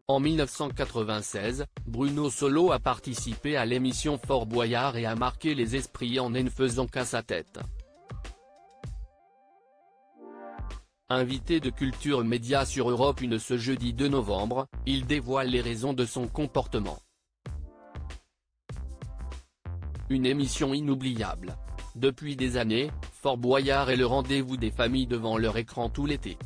En 1996, Bruno Solo a participé à l'émission Fort Boyard et a marqué les esprits en ne faisant qu'à sa tête. Invité de Culture Média sur Europe 1 ce jeudi 2 novembre, il dévoile les raisons de son comportement. Une émission inoubliable. Depuis des années, Fort Boyard est le rendez-vous des familles devant leur écran tout l'été.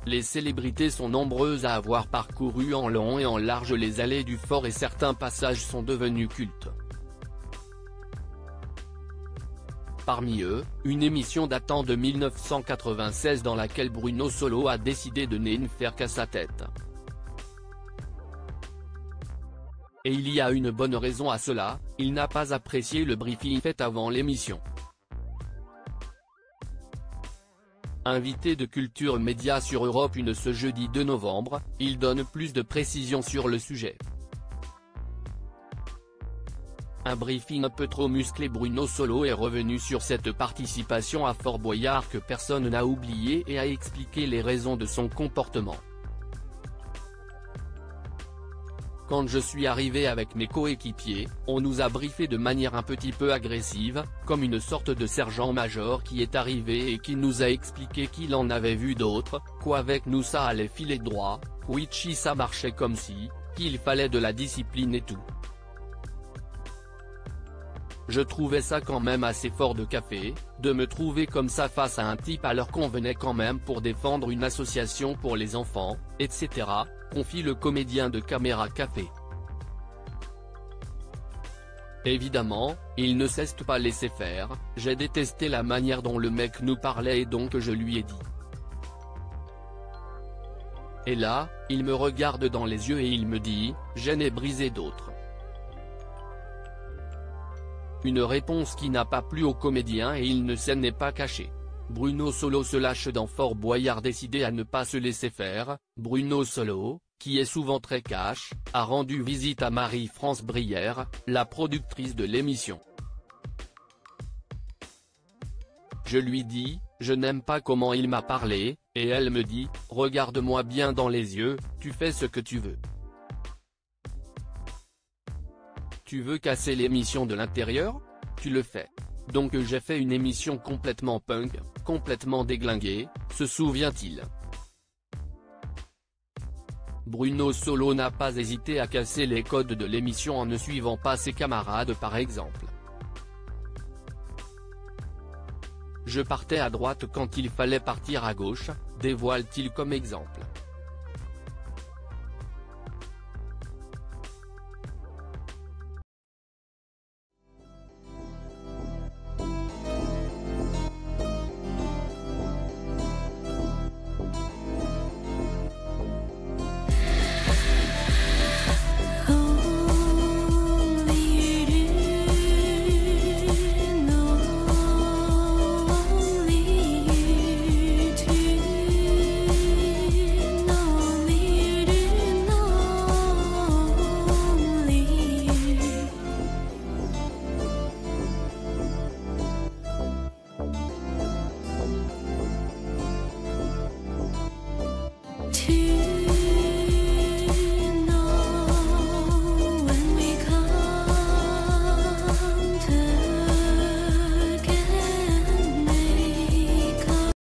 Les célébrités sont nombreuses à avoir parcouru en long et en large les allées du fort et certains passages sont devenus cultes. Parmi eux, une émission datant de 1996 dans laquelle Bruno Solo a décidé de ne faire qu'à sa tête. Et il y a une bonne raison à cela, il n'a pas apprécié le briefing fait avant l'émission. Invité de Culture Média sur Europe 1 ce jeudi 2 novembre, il donne plus de précisions sur le sujet. Un briefing un peu trop musclé. Bruno Solo est revenu sur cette participation à Fort Boyard que personne n'a oublié et a expliqué les raisons de son comportement. Quand je suis arrivé avec mes coéquipiers, on nous a briefé de manière un petit peu agressive, comme une sorte de sergent-major qui est arrivé et qui nous a expliqué qu'il en avait vu d'autres, qu'avec nous ça allait filer droit, Witchy ça marchait comme si, qu'il fallait de la discipline et tout. Je trouvais ça quand même assez fort de café, de me trouver comme ça face à un type alors qu'on venait quand même pour défendre une association pour les enfants, etc., confie le comédien de Caméra Café. Évidemment, il ne s'est pas laissé faire, j'ai détesté la manière dont le mec nous parlait et donc je lui ai dit. Et là, il me regarde dans les yeux et il me dit, j'en ai brisé d'autres. Une réponse qui n'a pas plu au comédien et il ne s'en est pas caché. Bruno Solo se lâche dans Fort Boyard décidé à ne pas se laisser faire. Bruno Solo, qui est souvent très cash, a rendu visite à Marie-France Brière, la productrice de l'émission. Je lui dis, je n'aime pas comment il m'a parlé, et elle me dit, regarde-moi bien dans les yeux, tu fais ce que tu veux. Tu veux casser l'émission de l'intérieur? Tu le fais. Donc j'ai fait une émission complètement punk, complètement déglinguée, se souvient-il. Bruno Solo n'a pas hésité à casser les codes de l'émission en ne suivant pas ses camarades par exemple. Je partais à droite quand il fallait partir à gauche, dévoile-t-il comme exemple.